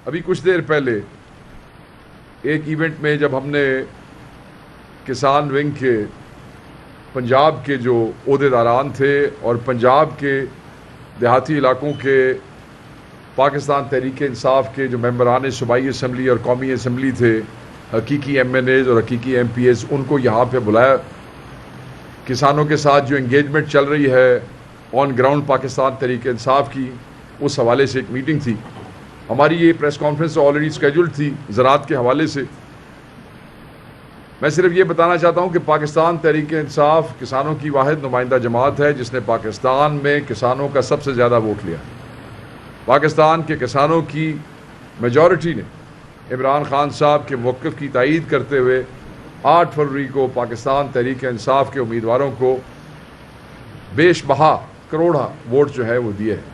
अभी कुछ देर पहले एक इवेंट में जब हमने किसान विंग के पंजाब के जो ओहदेदारान थे और पंजाब के देहाती इलाकों के पाकिस्तान तहरीक इंसाफ के जो मेंबरान सूबाई असम्बली और कौमी असम्बली थे, हकीकी MNAs और हकीकी MPAs, उनको यहाँ पे बुलाया। किसानों के साथ जो एंगेजमेंट चल रही है ऑन ग्राउंड पाकिस्तान तहरीक इंसाफ की, उस हवाले से एक मीटिंग थी हमारी। ये प्रेस कॉन्फ्रेंस ऑलरेडी स्केड्यूल्ड थी ज़राअत के हवाले से। मैं सिर्फ ये बताना चाहता हूँ कि पाकिस्तान तहरीक इंसाफ किसानों की वाहिद नुमाइंदा जमात है जिसने पाकिस्तान में किसानों का सबसे ज़्यादा वोट लिया। पाकिस्तान के किसानों की मेजॉरिटी ने इमरान खान साहब के मौक़िफ़ की तायीद करते हुए 8 फरवरी को पाकिस्तान तहरीक इंसाफ के उम्मीदवारों को बेशबहा करोड़ा वोट जो है वो दिए हैं।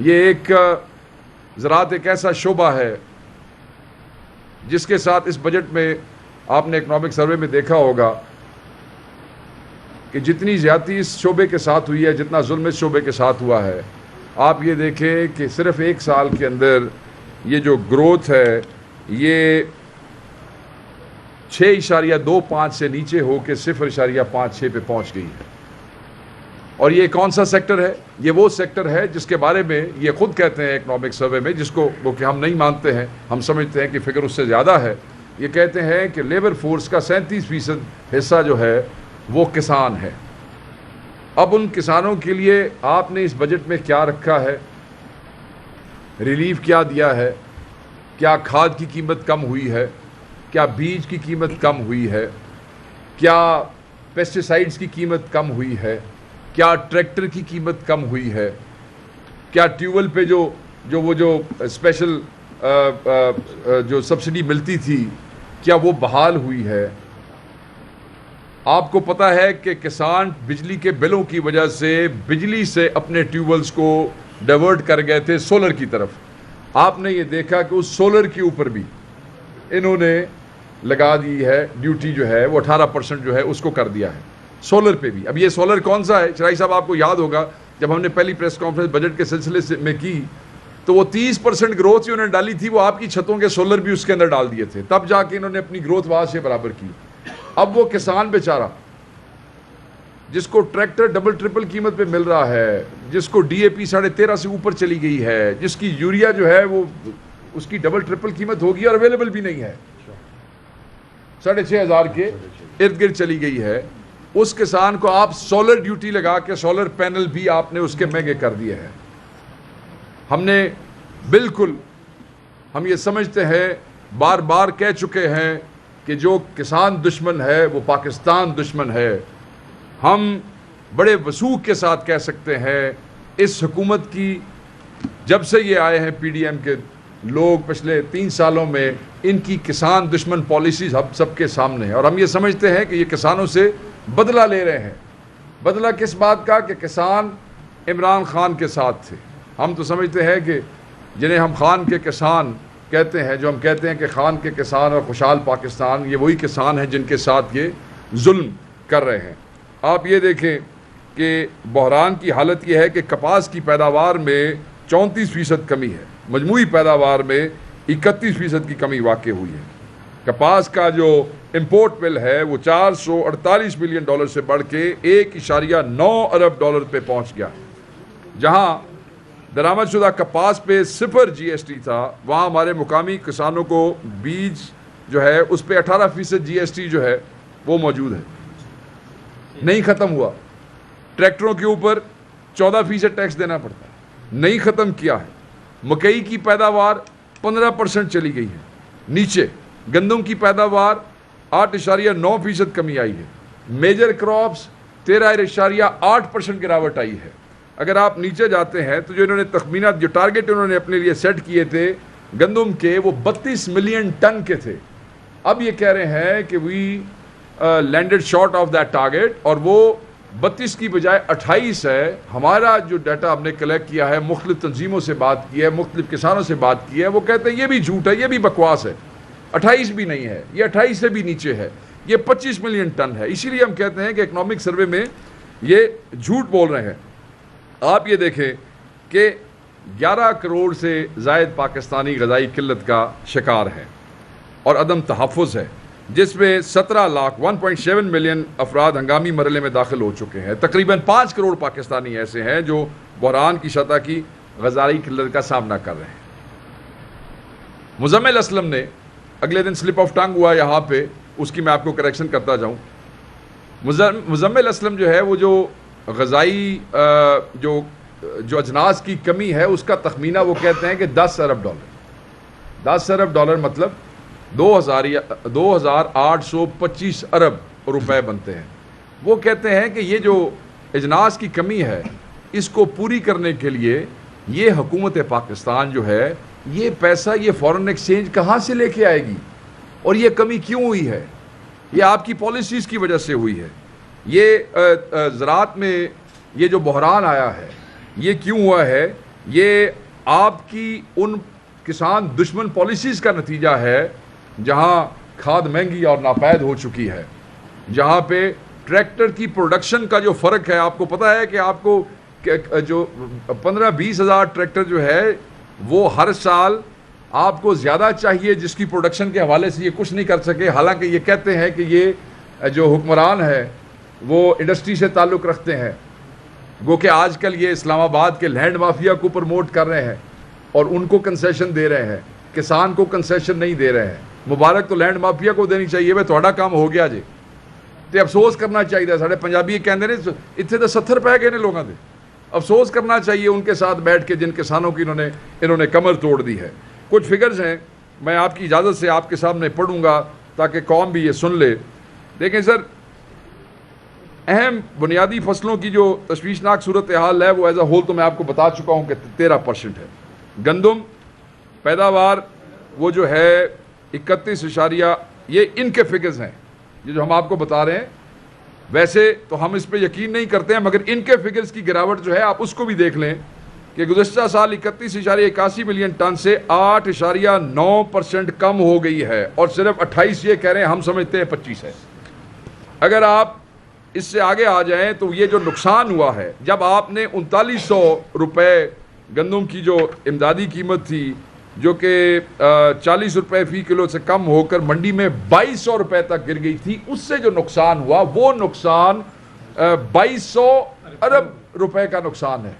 ये एक ज़राअत एक ऐसा शोबा है जिसके साथ इस बजट में आपने इकनॉमिक सर्वे में देखा होगा कि जितनी ज़्यादती इस शोबे के साथ हुई है, जितना जुल्म इस शोबे के साथ हुआ है, आप ये देखें कि सिर्फ एक साल के अंदर ये जो ग्रोथ है ये 6.25 से नीचे होकर 0.56 पे पहुंच गई है। और ये कौन सा सेक्टर है? ये वो सेक्टर है जिसके बारे में ये खुद कहते हैं इकनॉमिक सर्वे में, जिसको वो कि हम नहीं मानते हैं, हम समझते हैं कि फ़िगर उससे ज़्यादा है। ये कहते हैं कि लेबर फोर्स का 37% हिस्सा जो है वो किसान है। अब उन किसानों के लिए आपने इस बजट में क्या रखा है? रिलीफ क्या दिया है? क्या खाद की कीमत कम हुई है? क्या बीज की कीमत कम हुई है? क्या पेस्टिसाइड्स की कीमत कम हुई है? क्या ट्रैक्टर की कीमत कम हुई है? क्या ट्यूबवेल पे जो स्पेशल जो सब्सिडी मिलती थी क्या वो बहाल हुई है? आपको पता है कि किसान बिजली के बिलों की वजह से बिजली से अपने ट्यूबवेल्स को डाइवर्ट कर गए थे सोलर की तरफ। आपने ये देखा कि उस सोलर के ऊपर भी इन्होंने लगा दी है ड्यूटी, जो है वो 18% जो है उसको कर दिया है सोलर पे भी। अब ये सोलर कौन सा है? चराई साहब आपको याद होगा जब हमने पहली प्रेस कॉन्फ्रेंस बजट के सिलसिले में की तो वो 30% ग्रोथ जो उन्होंने डाली थी वो आपकी छतों के सोलर भी उसके अंदर डाल दिए थे, तब जाके इन्होंने अपनी ग्रोथ वहां से बराबर की। अब वो किसान बेचारा जिसको ट्रैक्टर डबल ट्रिपल कीमत पे मिल रहा है, जिसको DAP 13.5 से ऊपर चली गई है, जिसकी यूरिया जो है वो उसकी डबल ट्रिपल कीमत होगी और अवेलेबल भी नहीं है, 6,500 के इर्द गिर्द चली गई है, उस किसान को आप सोलर ड्यूटी लगा के सोलर पैनल भी आपने उसके महंगे कर दिए हैं। हमने बिल्कुल हम ये समझते हैं, बार बार कह चुके हैं कि जो किसान दुश्मन है वो पाकिस्तान दुश्मन है। हम बड़े वसूख के साथ कह सकते हैं इस हुकूमत की जब से ये आए हैं PDM के लोग पिछले 3 सालों में इनकी किसान दुश्मन पॉलिसीज हम सबके सामने है और हम ये समझते हैं कि ये किसानों से बदला ले रहे हैं। बदला किस बात का? कि किसान इमरान खान के साथ थे। हम तो समझते हैं कि जिन्हें हम खान के किसान कहते हैं, जो हम कहते हैं कि खान के किसान और खुशहाल पाकिस्तान, ये वही किसान हैं जिनके साथ ये जुल्म कर रहे हैं। आप ये देखें कि बहरान की हालत ये है कि कपास की पैदावार में 34% कमी है, मजमूई पैदावार में 31% की कमी वाक़ई हुई है। कपास का जो इंपोर्ट बिल है वो $448 बिलियन से बढ़ के $1.9 अरब पे पहुंच गया। जहां दरामदशुदा कपास पे 0 GST था, वहां हमारे मुकामी किसानों को बीज जो है उस पर 18% GST जो है वो मौजूद है, नहीं ख़त्म हुआ। ट्रैक्टरों के ऊपर 14% टैक्स देना पड़ता है, नहीं ख़त्म किया है। मकई की पैदावार 15% चली गई है नीचे। गंदम की पैदावार 8.9% कमी आई है। मेजर क्रॉप्स 13.8% गिरावट आई है। अगर आप नीचे जाते हैं तो जो इन्होंने तखमीना, जो टारगेट इन्होंने अपने लिए सेट किए थे गंदम के, वो 32 मिलियन टन के थे। अब ये कह रहे हैं कि we landed short of that target, और वो 32 की बजाय 28 है। हमारा जो डाटा हमने कलेक्ट किया है, मुख्तलिफ तंजीमों से बात की है, मुख्तलिफ किसानों से बात की है, वो कहते हैं ये भी झूठ है, ये भी बकवास है, 28 भी नहीं है, ये 28 से भी नीचे है, ये 25 मिलियन टन है। इसीलिए हम कहते हैं कि इकनॉमिक सर्वे में ये झूठ बोल रहे हैं। आप ये देखें कि 11 करोड़ से ज़ायद पाकिस्तानी ग़ज़ाई किल्लत का शिकार हैं और अदम तहफ़्फ़ुज़ है, जिसमें 17 लाख 1.7 मिलियन अफराद हंगामी मरहले में दाखिल हो चुके हैं। तकरीबन 5 करोड़ पाकिस्तानी ऐसे हैं जो बहरान की सतह की ग़ज़ाई किल्लत का सामना कर रहे हैं। मुज़म्मिल असलम ने अगले दिन स्लिप ऑफ टंग हुआ यहाँ पे, उसकी मैं आपको करेक्शन करता जाऊँ। मुज़म्मिल असलम जो है वो जो ग़ज़ाई जो अजनास की कमी है उसका तखमीना वो कहते हैं कि 10 अरब डॉलर। 10 अरब डॉलर मतलब 2825 अरब रुपए बनते हैं। वो कहते हैं कि ये जो अजनास की कमी है इसको पूरी करने के लिए ये हुकूमत पाकिस्तान जो है ये पैसा, ये फॉरेन एक्सचेंज कहाँ से लेके आएगी और ये कमी क्यों हुई है? ये आपकी पॉलिसीज़ की वजह से हुई है। ये ज़राअत में ये जो बहरान आया है ये क्यों हुआ है? ये आपकी उन किसान दुश्मन पॉलिसीज़ का नतीजा है जहाँ खाद महंगी और नापैद हो चुकी है, जहाँ पे ट्रैक्टर की प्रोडक्शन का जो फ़र्क है। आपको पता है कि आपको जो 15-20 हज़ार ट्रैक्टर जो है वो हर साल आपको ज़्यादा चाहिए, जिसकी प्रोडक्शन के हवाले से ये कुछ नहीं कर सके। हालांकि ये कहते हैं कि ये जो हुक्मरान है वो इंडस्ट्री से ताल्लुक़ रखते हैं, गो कि आजकल ये इस्लामाबाद के लैंड माफिया को प्रमोट कर रहे हैं और उनको कंसेशन दे रहे हैं, किसान को कंसेशन नहीं दे रहे हैं। मुबारक तो लैंड माफिया को देनी चाहिए, वह थोड़ा काम हो गया जी। तो अफसोस करना चाहिए। साढ़े पंजाबी कहते हैं इतने तो 70 रुपए गए ने लोगों के। अफसोस करना चाहिए उनके साथ बैठ के जिन किसानों की इन्होंने कमर तोड़ दी है। कुछ फिगर्स हैं, मैं आपकी इजाज़त से आपके सामने पढ़ूंगा ताकि कौम भी ये सुन ले। देखें सर, अहम बुनियादी फसलों की जो तशवीशनाक सूरत हाल है वो एज अ होल तो मैं आपको बता चुका हूँ कि 13% है। गंदम पैदावार वो जो है 31 ये इनके फिगर्स हैं, ये जो हम आपको बता रहे हैं। वैसे तो हम इस पर यकीन नहीं करते हैं, मगर इनके फिगर्स की गिरावट जो है आप उसको भी देख लें कि गुज़श्ता साल 31.81 मिलियन टन से 8.9% कम हो गई है और सिर्फ 28 ये कह रहे हैं, हम समझते हैं 25 है। अगर आप इससे आगे आ जाएं तो ये जो नुकसान हुआ है, जब आपने 3900 रुपये गंदम की जो इमदादी कीमत थी जो कि 40 रुपये फ़ी किलो से कम होकर मंडी में 2200 रुपये तक गिर गई थी, उससे जो नुकसान हुआ वो नुकसान 2200 अरब रुपए का नुकसान है।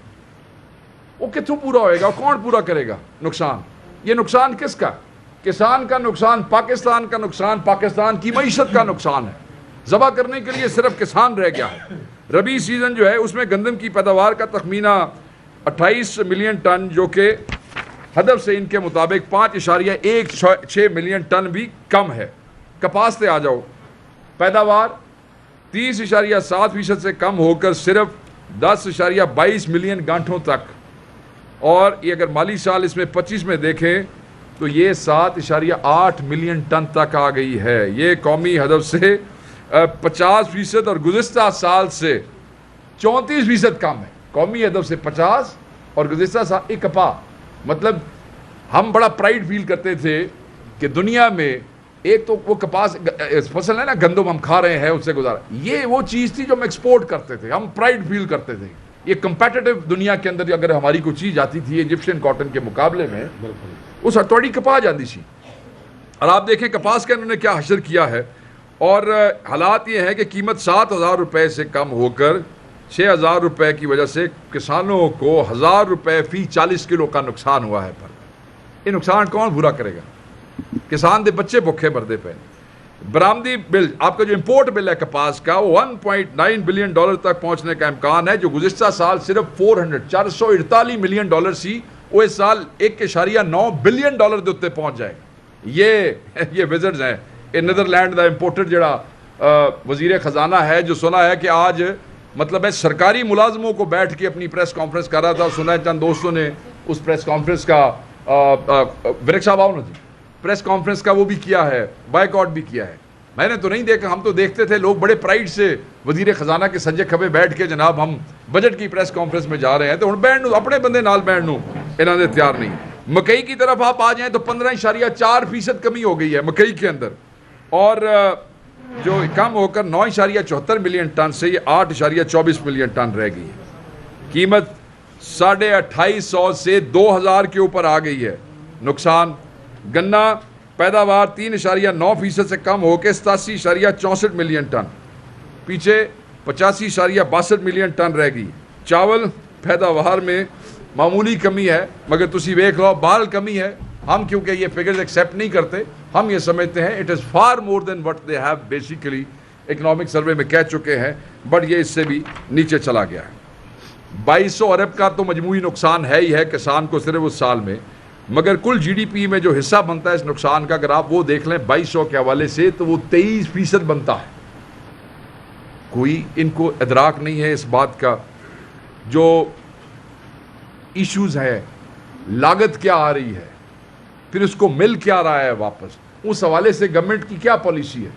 वो कितों पूरा होएगा, कौन पूरा करेगा नुकसान? ये नुकसान किसका? किसान का नुकसान, पाकिस्तान का नुकसान, पाकिस्तान की मईशत का नुकसान है। ज़बा करने के लिए सिर्फ किसान रह गया है। रबी सीज़न जो है उसमें गंदम की पैदावार का तखमीना 28 मिलियन टन, जो कि हदफ से इनके मुताबिक 5.16 मिलियन टन भी कम है। कपास से आ जाओ, पैदावार 30.7% से कम होकर सिर्फ 10.22 मिलियन गांठों तक, और ये अगर माली साल इसमें 25 में देखें तो ये 7.8 मिलियन टन तक आ गई है। ये कौमी हदफ से 50% और गुज़िश्ता साल से 34% कम है। कौमी हदफ से 50 और गुज़िश्ता साल एक कपा, मतलब हम बड़ा प्राइड फील करते थे कि दुनिया में एक तो वो कपास फसल है ना, गंदम हम खा रहे हैं, उससे गुजारा, ये वो चीज़ थी जो हम एक्सपोर्ट करते थे, हम प्राइड फील करते थे। ये कंपेटिटिव दुनिया के अंदर अगर हमारी कोई चीज़ आती थी इजिप्शियन कॉटन के मुकाबले में, उस हथौड़ी कपा जाती थी। और आप देखें कपास का इन्होंने क्या हशर किया है, और हालात ये है कि कीमत 7,000 रुपये से कम होकर 6,000 रुपये की वजह से किसानों को 1,000 रुपये फ़ी 40 किलो का नुकसान हुआ है। पर ये नुकसान कौन पूरा करेगा? किसान दे बच्चे भुखे मरदे पे। बरामदी बिल, आपका जो इंपोर्ट बिल है कपास का, वो 1.9 बिलियन डॉलर तक पहुंचने का इम्कान है, जो गुज़िश्ता साल सिर्फ 448 मिलियन डॉलर सी, वो इस साल 1.9 बिलियन डॉलर के उत्ते पहुंच जाएगा। ये विजिट्स हैं। नीदरलैंड का इंपोर्टेड जड़ा वजीर ख़जाना है, जो सुना है कि आज मतलब है सरकारी मुलाजमों को बैठ के अपनी प्रेस कॉन्फ्रेंस कर रहा था। सुना है चंद दोस्तों ने उस प्रेस कॉन्फ्रेंस का विरक साहब आओ ना जी, प्रेस कॉन्फ्रेंस का वो भी किया है, बायकॉट भी किया है। मैंने तो नहीं देखा, हम तो देखते थे लोग बड़े प्राइड से वजीर ख़जाना के सज्जे खबे बैठ के जनाब हम बजट की प्रेस कॉन्फ्रेंस में जा रहे हैं, तो हम बैठनू अपने बंदे नाल बैठनू इन्होंने तैयार नहीं। मकई की तरफ आप आ जाएँ तो 15.4% कमी हो गई है मकई के अंदर, और जो कम होकर 9.74 मिलियन टन से ये 8.24 मिलियन टन रह गई है। कीमत 2850 से 2000 के ऊपर आ गई है नुकसान। गन्ना पैदावार 3.9% से कम होकर 87.64 मिलियन टन, पीछे 85.62 मिलियन टन रह गई। चावल पैदावार में मामूली कमी है, मगर तुसी वेख लो बहरहाल कमी है। हम क्योंकि ये फिगर्स एक्सेप्ट नहीं करते, हम ये समझते हैं it is far more than what they have basically economic survey में कह चुके हैं, बट ये इससे भी नीचे चला गया है। 2200 अरब का तो मजमूई नुकसान है ही है किसान को सिर्फ उस साल में, मगर कुल जीडीपी में जो हिस्सा बनता है इस नुकसान का, अगर आप वो देख लें 2200 के हवाले से, तो वो 23% बनता है। कोई इनको इदराक नहीं है इस बात का। जो इश्यूज है, लागत क्या आ रही है, फिर उसको मिल क्या रहा है वापस, उस हवाले से गवर्नमेंट की क्या पॉलिसी है।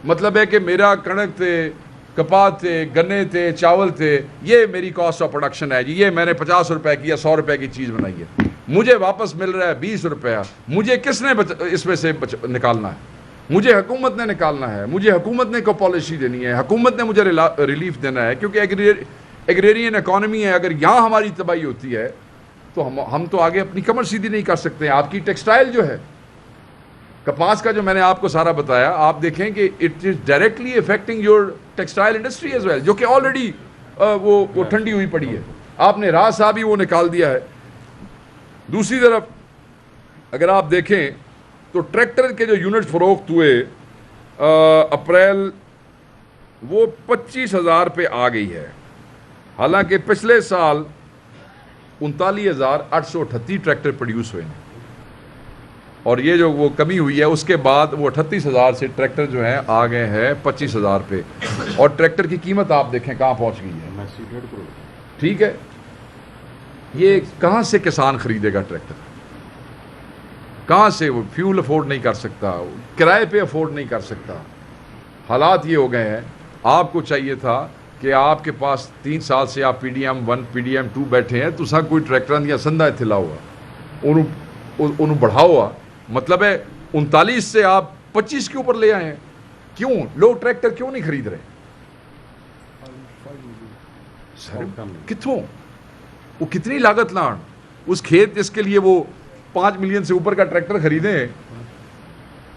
मतलब है कि मेरा कणक थे, कपास थे, गन्ने थे, चावल थे, ये मेरी कॉस्ट ऑफ प्रोडक्शन है जी, ये मैंने 50 रुपए की या 100 रुपए की चीज़ बनाई है, मुझे वापस मिल रहा है 20 रुपया। मुझे किसने इसमें से निकालना है? मुझे हुकूमत ने निकालना है, मुझे हुकूमत ने को पॉलिसी देनी है, हुकूमत ने मुझे रिलीफ देना है, क्योंकि एग्रेरियन इकॉनमी है। अगर यहाँ हमारी तबाही होती है तो हम तो आगे अपनी कमर सीधी नहीं कर सकते हैं। आपकी टेक्सटाइल जो है, कपास का जो मैंने आपको सारा बताया, आप देखें कि it is directly affecting your textile industry as well, जो कि ऑलरेडी वो ठंडी हुई पड़ी है। आपने राह साहब ही वो निकाल दिया है। दूसरी तरफ अगर आप देखें तो ट्रैक्टर के जो यूनिट फरोख्त हुए अप्रैल, वो 25,000 पे आ गई है। हालांकि पिछले साल 39,838 ट्रैक्टर प्रोड्यूस हुए हैं, और ये जो वो कमी हुई है उसके बाद वो 38,000 से ट्रैक्टर जो है आ गए हैं 25,000 पे। और ट्रैक्टर की कीमत आप देखें कहाँ पहुंच गई है, 1.5 करोड़। ठीक है, ये कहाँ से किसान खरीदेगा ट्रैक्टर? कहाँ से? वो फ्यूल अफोर्ड नहीं कर सकता, किराए पे अफोर्ड नहीं कर सकता। हालात ये हो गए हैं। आपको चाहिए था कि आपके पास 3 साल से आप PDM 1 PDM 2 बैठे हैं, तुसा कोई ट्रैक्टर या संदा इत्थे लाओ उन्होंने बढ़ाओ। मतलब है 39 से आप 25 के ऊपर ले आए हैं। क्यों लोग ट्रैक्टर क्यों नहीं खरीद रहे? कितों वो कितनी लागत लान उस खेत जिसके लिए वो 5 मिलियन से ऊपर का ट्रैक्टर खरीदें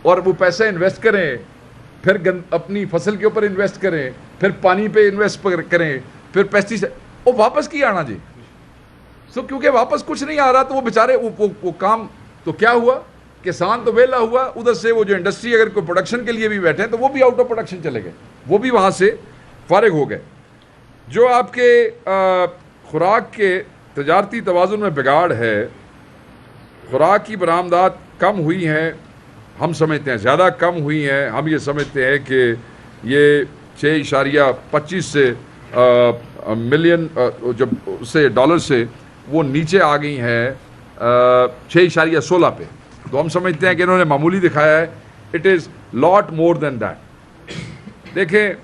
और वो पैसा इन्वेस्ट करें, फिर अपनी फसल के ऊपर इन्वेस्ट करें, फिर पानी पे इन्वेस्ट करें, फिर पेस्टिसाइड, वो वापस की आना जी। सो क्योंकि वापस कुछ नहीं आ रहा तो वो बेचारे वो काम, तो क्या हुआ? किसान तो वेला हुआ, उधर से वो जो इंडस्ट्री अगर कोई प्रोडक्शन के लिए भी बैठे हैं तो वो भी आउट ऑफ प्रोडक्शन चले गए, वो भी वहाँ से फारिग हो गए। जो आपके खुराक के तजारती तवाज़ुन में बिगाड़ है, खुराक की बरामदात कम हुई हैं, हम समझते हैं ज़्यादा कम हुई हैं। हम ये समझते हैं कि ये 6.25 से मिलियन जब से डॉलर से वो नीचे आ गई हैं 6.16 पे, तो हम समझते हैं कि इन्होंने मामूली दिखाया है। It is lot more than that. देखें,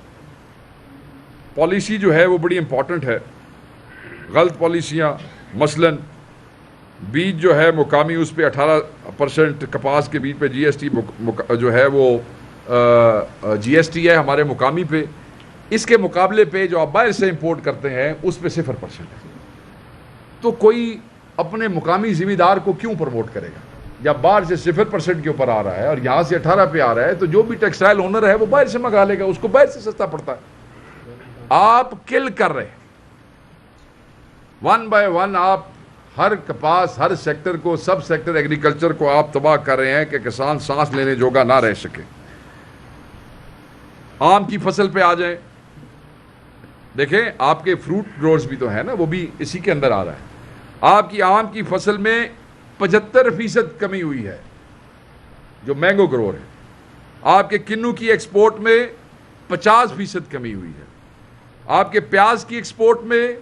पॉलिसी जो है वो बड़ी इम्पॉर्टेंट है। गलत पॉलिसियाँ, मसलन बीज जो है मुकामी, उस पर 18% कपास के बीज पे GST जो है वो GST है हमारे मुकामी पे। इसके मुकाबले पे जो आप बाहर से इंपोर्ट करते हैं उस पे 0% है। तो कोई अपने मुकामी ज़िम्मेदार को क्यों प्रमोट करेगा? जब बाहर से 0% के ऊपर आ रहा है और यहाँ से 18 पे आ रहा है, तो जो भी टेक्सटाइल ओनर है वो बाहर से मंगा लेगा, उसको बाहर से सस्ता पड़ता है। आप किल कर रहे हैं, 1 बाय 1 आप हर कपास, हर सेक्टर को, सब सेक्टर एग्रीकल्चर को आप तबाह कर रहे हैं कि किसान सांस लेने जोगा ना रह सके। आम की फसल पे आ जाए, देखें आपके फ्रूट ग्रोअर्स भी तो है ना, वो भी इसी के अंदर आ रहा है। आपकी आम की फसल में 75% कमी हुई है, जो मैंगो ग्रोअर है। आपके किन्नू की एक्सपोर्ट में 50% कमी हुई है। आपके प्याज की एक्सपोर्ट में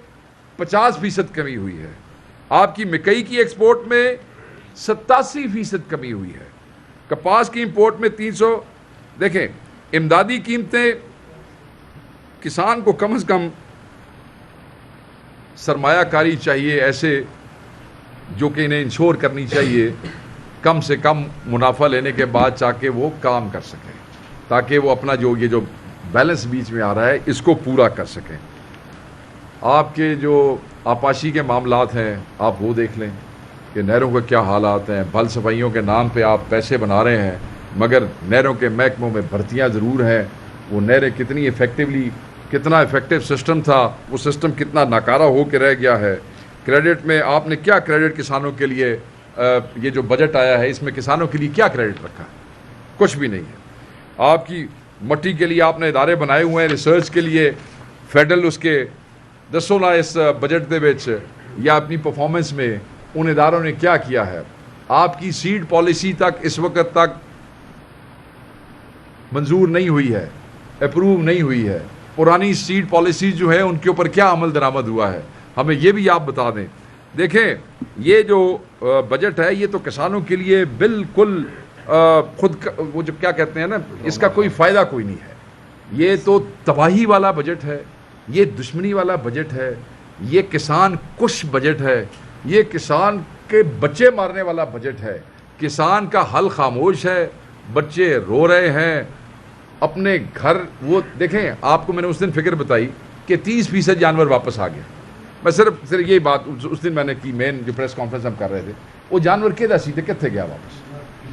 50% कमी हुई है। आपकी मकई की एक्सपोर्ट में 87% कमी हुई है। कपास की इंपोर्ट में 300। देखें, इमदादी कीमतें, किसान को कम से कम सरमायाकारी चाहिए ऐसे, जो कि इन्हें इंश्योर करनी चाहिए, कम से कम मुनाफा लेने के बाद चाहे वो काम कर सकें, ताकि वो अपना जो ये जो बैलेंस बीच में आ रहा है इसको पूरा कर सकें। आपके जो आपाशी के मामलात हैं, आप वो देख लें कि नहरों के क्या हालात हैं। भल सफाइयों के नाम पे आप पैसे बना रहे हैं, मगर नहरों के महकमों में भर्तियाँ ज़रूर हैं। वो नहरें कितनी कितना इफ़ेक्टिव सिस्टम था, वो सिस्टम कितना नाकारा हो के रह गया है। क्रेडिट में आपने क्या क्रेडिट किसानों के लिए, ये जो बजट आया है इसमें किसानों के लिए क्या क्रेडिट रखा है? कुछ भी नहीं है। आपकी मट्टी के लिए आपने इदारे बनाए हुए हैं रिसर्च के लिए, फेडरल उसके दसों ना इस बजट दे विच या अपनी परफॉर्मेंस में उन इदारों ने क्या किया है। आपकी सीड पॉलिसी तक इस वक्त तक मंजूर नहीं हुई है, अप्रूव नहीं हुई है। पुरानी सीड पॉलिसी जो है उनके ऊपर क्या अमल दरामद हुआ है, हमें ये भी आप बता दें। देखें, ये जो बजट है ये तो किसानों के लिए बिल्कुल खुद वो जो क्या कहते हैं ना, इसका कोई फ़ायदा कोई नहीं है। ये तो तबाही वाला बजट है, ये दुश्मनी वाला बजट है, ये किसान कुश बजट है, ये किसान के बच्चे मारने वाला बजट है। किसान का हल खामोश है, बच्चे रो रहे हैं अपने घर। वो देखें, आपको मैंने उस दिन फिक्र बताई कि 30% जानवर वापस आ गया। मैं सिर्फ ये बात उस दिन मैंने की, मेन जो प्रेस कॉन्फ्रेंस हम कर रहे थे, वो जानवर किधर सीधे कितने गया वापस?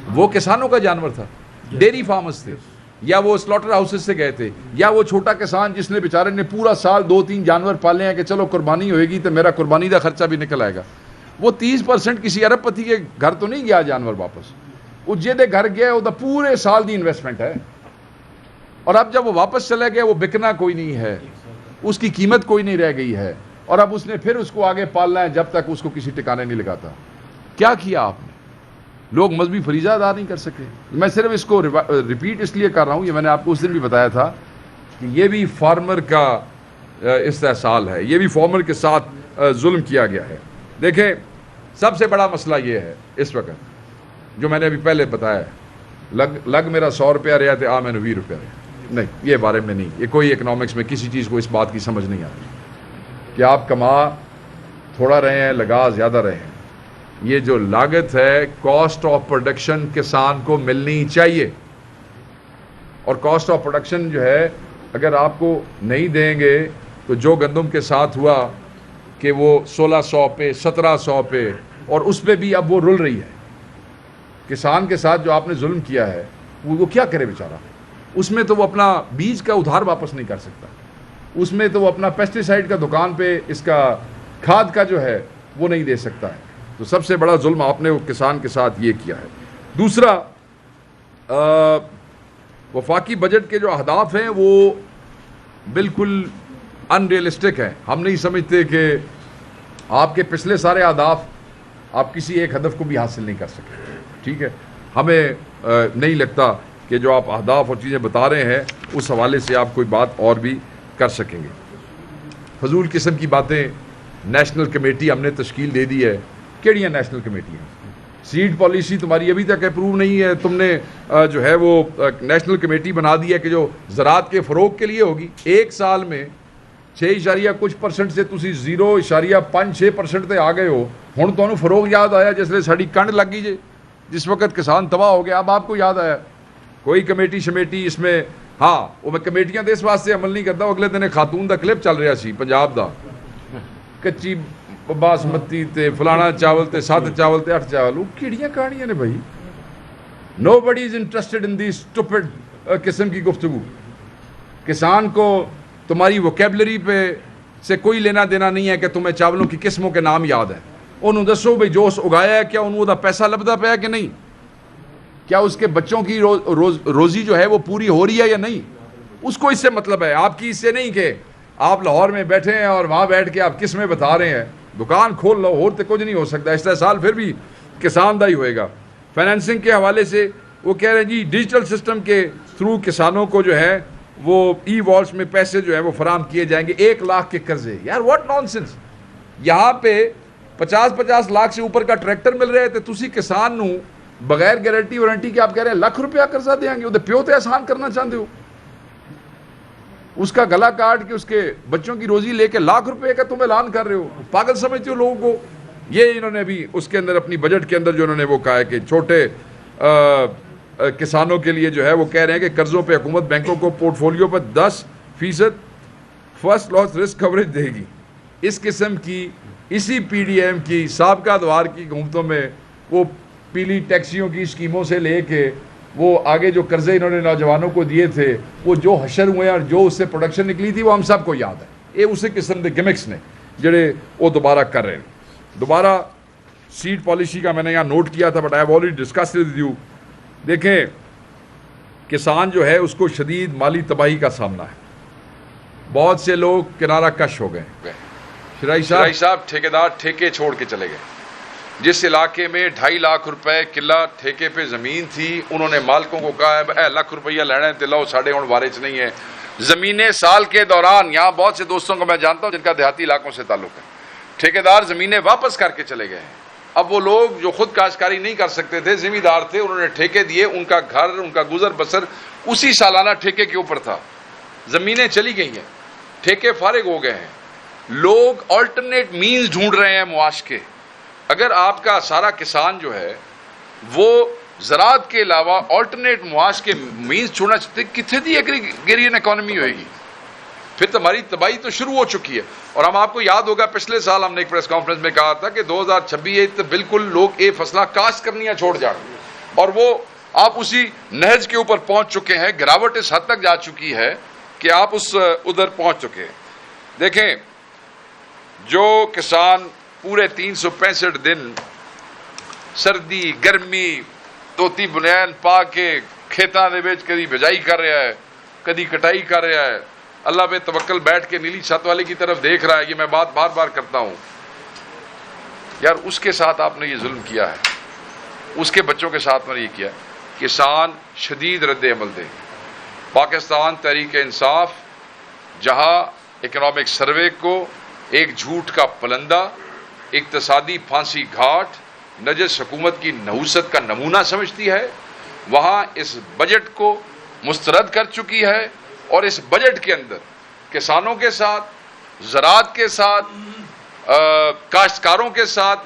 वो किसानों का जानवर था, डेयरी फार्मर्स थे, या वो स्लॉटर हाउसेस से गए थे, या वो छोटा किसान जिसने बेचारे ने पूरा साल 2-3 जानवर पाले हैं कि चलो कुर्बानी होएगी तो मेरा कुर्बानी का खर्चा भी निकल आएगा। वो 30% किसी अरबपति के घर तो नहीं गया जानवर वापस, वो जेदे घर गया वो पूरे साल की इन्वेस्टमेंट है। और अब जब वो वापस चले गए, वो बिकना कोई नहीं है, उसकी कीमत कोई नहीं रह गई है, और अब उसने फिर उसको आगे पालना है जब तक उसको किसी ठिकाने नहीं लगाता। क्या किया आपने? लोग मजहबी फरीजा अदा नहीं कर सके। मैं सिर्फ इसको रिपीट इसलिए कर रहा हूँ, ये मैंने आपको उस दिन भी बताया था कि ये भी फार्मर का इस्तेहसाल है, ये भी फार्मर के साथ जुल्म किया गया है। देखें, सबसे बड़ा मसला ये है इस वक्त जो मैंने अभी पहले बताया, लग मेरा 100 रुपया रहा थे, मैंने 20 रुपया रहा। नहीं, ये बारे में नहीं, ये कोई इकनॉमिक्स में किसी चीज़ को इस बात की समझ नहीं आती कि आप कमा थोड़ा रहे हैं, लगा ज़्यादा रहे हैं। ये जो लागत है, कॉस्ट ऑफ प्रोडक्शन किसान को मिलनी चाहिए। और कॉस्ट ऑफ प्रोडक्शन जो है अगर आपको नहीं देंगे तो जो गंदम के साथ हुआ कि वो 1600 पे 1700 पे, और उस पर भी अब वो रुल रही है। किसान के साथ जो आपने जुल्म किया है वो क्या करे बेचारा? उसमें तो वो अपना बीज का उधार वापस नहीं कर सकता, उसमें तो वो अपना पेस्टिसाइड का दुकान पे इसका खाद का जो है वो नहीं दे सकता है। तो सबसे बड़ा जुल्म आपने वो किसान के साथ ये किया है। दूसरा, वफाकी बजट के जो अहदाफ हैं वो बिल्कुल अनरियलिस्टिक हैं। हम नहीं समझते कि आपके पिछले सारे अहदाफ आप किसी एक हदफ को भी हासिल नहीं कर सके। ठीक है, हमें नहीं लगता कि जो आप अहदाफ और चीज़ें बता रहे हैं उस हवाले से आप कोई बात और भी कर सकेंगे। फजूल किस्म की बातें। नेशनल कमेटी हमने तश्कील दे दी है, केड़ियाँ नेशनल कमेटियाँ? सीड पॉलिसी तुम्हारी अभी तक अप्रूव नहीं है, तुमने जो है वो नेशनल कमेटी बना दी है कि जो ज़राअत के फ़रोग के लिए होगी। एक साल में 6% से तुसी 0.5-6% ते आ गए हो। हुण तुहानूं फ़रोग याद आया जिसले साड़ी कंड लग गई जे, जिस वक्त किसान तबाह हो गया, अब आपको याद आया? कोई कमेटी शमेटी इसमें, हाँ वो मैं कमेटियां इस वास्ते अमल नहीं करता। अगले दिन खातून का क्लिप चल रहा सी पंजाब का, कच्ची बासमती ते फलाना चावल ते 7 चावल ते 8 चावल। वो किड़ियाँ कहानियाँ ने भाई। Nobody is interested in the stupid किस्म की गुफ्तगू। किसान को तुम्हारी वोकेबलरी पे से कोई लेना देना नहीं है कि तुम्हें चावलों की किस्मों के नाम याद है। उन्होंने दसो भाई जो उगाया है क्या उन्होंने पैसा लभदा पाया कि नहीं, क्या उसके बच्चों की रोज़ी जो है वो पूरी हो रही है या नहीं, उसको इससे मतलब है। आपकी इससे नहीं कि आप लाहौर में बैठे हैं और वहाँ बैठ के आप किस्में बता रहे हैं। दुकान खोल लो, और तो कुछ नहीं हो सकता। इस साल फिर भी किसान दा ही होएगा। फाइनेंसिंग के हवाले से वो कह रहे हैं जी डिजिटल सिस्टम के थ्रू किसानों को जो है वो ई वॉल्ट्स में पैसे जो है वो फराम किए जाएंगे। 1 लाख के कर्जे। यार व्हाट नॉनसेंस। यहाँ पे 50-50 लाख से ऊपर का ट्रैक्टर मिल रहे थे, तुसी किसान नू बगैर गारंटी वारंटी के आप कह रहे हैं लाख रुपया कर्जा देंगे। वो प्यो तो आसान करना चाहते हो, उसका गला काट के उसके बच्चों की रोजी लेके लाख रुपए का तुम ऐलान कर रहे हो। पागल समझते हो लोगों को। ये इन्होंने अभी उसके अंदर अपनी बजट के अंदर जो इन्होंने वो कहा है कि छोटे किसानों के लिए जो है वो कह रहे हैं कि कर्जों पे हुकूमत बैंकों को पोर्टफोलियो पर 10% फर्स्ट लॉस रिस्क कवरेज देगी। इस किस्म की इसी PDM की साबका दवार की हुकूमतों में वो पीली टैक्सियों की स्कीमों से लेके वो आगे जो कर्जे इन्होंने नौजवानों को दिए थे, वो जो हशर हुए और जो उससे प्रोडक्शन निकली थी, वो हम सबको याद है। ये उसी किस्म के गिमिक्स ने जड़े वो दोबारा कर रहे हैं। दोबारा सीड पॉलिसी का मैंने यहाँ नोट किया था, but I have already discussed with you. देखें, किसान जो है उसको शदीद माली तबाही का सामना है। बहुत से लोग किनारा कश हो गए। शिराई साहब ठेकेदार ठेके छोड़ के चले गए। जिस इलाके में 2.5 लाख रुपए किला ठेके पे ज़मीन थी, उन्होंने मालिकों को कहा है लाख रुपया लेना है तो लो, साढ़े हुण बारे च नहीं है। ज़मीनें साल के दौरान, यहाँ बहुत से दोस्तों को मैं जानता हूँ जिनका देहाती इलाकों से ताल्लुक है, ठेकेदार ज़मीनें वापस करके चले गए हैं। अब वो लोग जो खुद काश्तकारी नहीं कर सकते थे, जिम्मेदार थे, उन्होंने ठेके दिए, उनका घर, उनका गुजर बसर उसी सालाना ठेके के ऊपर था। ज़मीनें चली गई हैं, ठेके फारिग हो गए हैं, लोग अल्टरनेट मीन्स ढूंढ रहे हैं मुआश के। अगर आपका सारा किसान जो है वो ज़राअत के अलावा अल्टरनेट मुआश के मीन्स छोड़ना चाहते, कितने दी एग्रीगेरियन इकॉनमी होएगी? फिर तो हमारी तबाही तो शुरू हो चुकी है। और हम आपको याद होगा पिछले साल हमने एक प्रेस कॉन्फ्रेंस में कहा था कि 2026 तो बिल्कुल लोग ये फसला काश्त करनियां छोड़ जाएंगे, और वो आप उसी नहज के ऊपर पहुंच चुके हैं। गिरावट इस हद तक जा चुकी है कि आप उधर पहुंच चुके हैं। देखें, जो किसान पूरे 365 दिन सर्दी गर्मी धोती बुनैन पा के खेतों के विच कभी बिजाई कर रहा है, कभी कटाई कर रहा है, अल्लाह पे तवक्कल बैठ के नीली छत वाले की तरफ देख रहा है, ये मैं बात बार बार करता हूं यार, उसके साथ आपने ये जुल्म किया है, उसके बच्चों के साथ मैंने ये किया। किसान शदीद रद्द अमल दे। पाकिस्तान तहरीक इंसाफ जहां इकनॉमिक सर्वे को एक झूठ का पलंदा, इक्तसादी फांसी घाट, नजस हुकूमत की नहूसत का नमूना समझती है, वहां इस बजट को मुस्तरद कर चुकी है। और इस बजट के अंदर किसानों के साथ, ज़राअत के साथ, काश्तकारों के साथ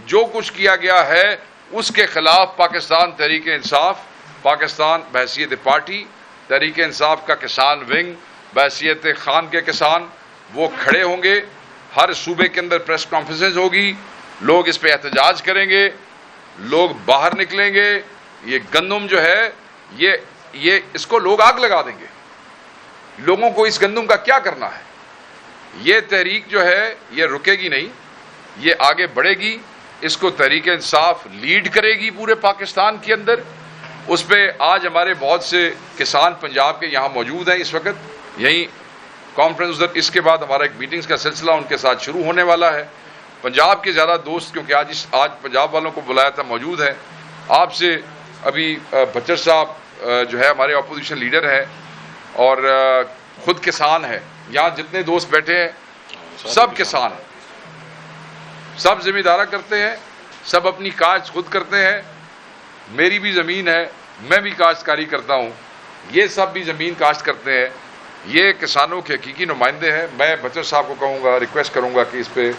जो कुछ किया गया है उसके खिलाफ पाकिस्तान तहरीक इंसाफ, पाकिस्तान बहैसियत पार्टी तहरीक इंसाफ का किसान विंग, बहैसियत खान के किसान, वो खड़े होंगे। हर सूबे के अंदर प्रेस कॉन्फ्रेंसेज होगी, लोग इस पे एहतजाज करेंगे, लोग बाहर निकलेंगे। ये गंदम जो है ये इसको लोग आग लगा देंगे। लोगों को इस गंदम का क्या करना है? ये तहरीक जो है ये रुकेगी नहीं, ये आगे बढ़ेगी। इसको तहरीक इंसाफ लीड करेगी पूरे पाकिस्तान के अंदर। उस पर आज हमारे बहुत से किसान पंजाब के यहाँ मौजूद हैं इस वक्त, यहीं कॉन्फ्रेंस उधर, इसके बाद हमारा एक मीटिंग्स का सिलसिला उनके साथ शुरू होने वाला है। पंजाब के ज़्यादा दोस्त, क्योंकि आज पंजाब वालों को बुलाया था, मौजूद हैं। आपसे अभी बच्चर साहब जो है हमारे अपोजिशन लीडर हैं और खुद किसान है, यहाँ जितने दोस्त बैठे हैं सब किसान हैं, सब जिम्मेदारा करते हैं, सब अपनी काश्त खुद करते हैं। मेरी भी ज़मीन है, मैं भी काश्तकारी करता हूँ, ये सब भी ज़मीन काश्त करते हैं। ये किसानों के हकीकी नुमाइंदे हैं। मैं बच्चर साहब को कहूँगा, रिक्वेस्ट करूँगा कि इस पर